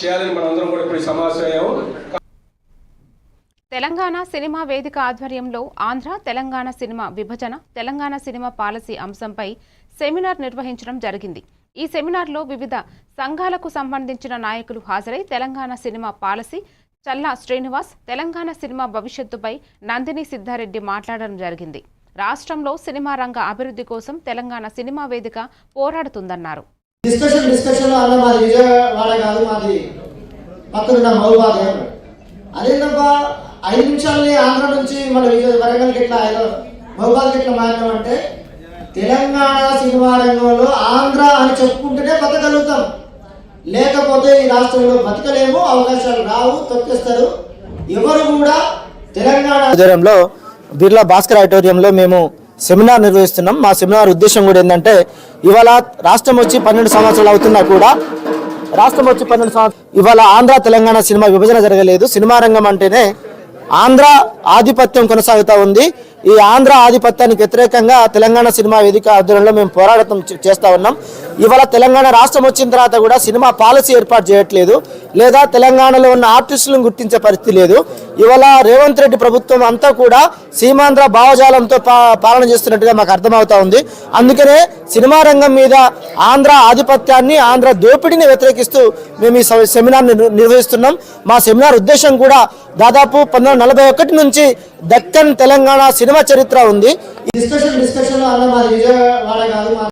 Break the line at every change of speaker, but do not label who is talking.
చేయాలని మనందరం కూడా ఇప్పుడు సమావేశమయ్యాము.
తెలంగాణ సినిమా వేదిక ఆధ్వర్యంలో ఆంధ్ర తెలంగాణ సినిమా విభజన, తెలంగాణ సినిమా పాలసీ అంశంపై సెమినార్ నిర్వహించడం జరిగింది. ఈ సెమినార్లో వివిధ సంఘాలకు సంబంధించిన నాయకులు హాజరై తెలంగాణ సినిమా పాలసీ, చల్లా శ్రీనివాస్ తెలంగాణ సినిమా భవిష్యత్తుపై నందిని సిద్ధారెడ్డి మాట్లాడడం జరిగింది. రాష్ట్రంలో సినిమా రంగ అభివృద్ధి కోసం తెలంగాణ సినిమా వేదిక పోరాడుతుందన్నారు.
డిస్కషన్ అన్న మాది విజయవాడ కాదు, మాది పక్కన మహబూబాద్. అదేంటబ్బా 5 నిమిషాలని ఆంధ్ర నుంచి మన వరంగల్కి ఎట్లా మహబూబాద్కి ఎట్లా మారినాం అంటే, తెలంగాణ సినిమా రంగంలో ఆంధ్ర అని చెప్పుకుంటేనే బతకగలుగుతాం, లేకపోతే ఈ రాష్ట్రంలో బతకలేము, అవకాశాలు రావు, తొక్కేస్తారు. ఎవరు కూడా తెలంగాణ ఆధ్వర్యంలో బిర్లా భాస్కర్ ఆడిటోరియంలో మేము సెమినార్ నిర్వహిస్తున్నాం. మా సెమినార్ ఉద్దేశం కూడా ఏంటంటే, ఇవాళ రాష్ట్రం వచ్చి 12 సంవత్సరాలు అవుతున్నా కూడా ఇవాళ ఆంధ్ర తెలంగాణ సినిమా విభజన జరగలేదు. సినిమా రంగం అంటేనే ఆంధ్ర ఆధిపత్యం కొనసాగుతూ ఉంది. ఈ ఆంధ్ర ఆధిపత్యానికి వ్యతిరేకంగా తెలంగాణ సినిమా వేదిక ఆధ్వర్యంలో మేము పోరాటం చేస్తూ ఉన్నాం. ఇవాళ తెలంగాణ రాష్ట్రం వచ్చిన తర్వాత కూడా సినిమా పాలసీ ఏర్పాటు చేయట్లేదు, లేదా తెలంగాణలో ఉన్న ఆర్టిస్టులను గుర్తించే పరిస్థితి లేదు. ఇవాళ రేవంత్ రెడ్డి ప్రభుత్వం అంతా కూడా సీమాంధ్ర భావజాలంతో పాలన చేస్తున్నట్టుగా మాకు అర్థమవుతా ఉంది. అందుకనే సినిమా రంగం మీద ఆంధ్ర ఆధిపత్యాన్ని, ఆంధ్ర దోపిడీని వ్యతిరేకిస్తూ మేము ఈ సెమినార్ నిర్వహిస్తున్నాం. మా సెమినార్ ఉద్దేశం కూడా దాదాపు 1941 నుంచి దక్కన్ తెలంగాణ సినిమా చరిత్ర ఉంది. డిస్కషన్ అన్న మాది విజయవాడ కాదు.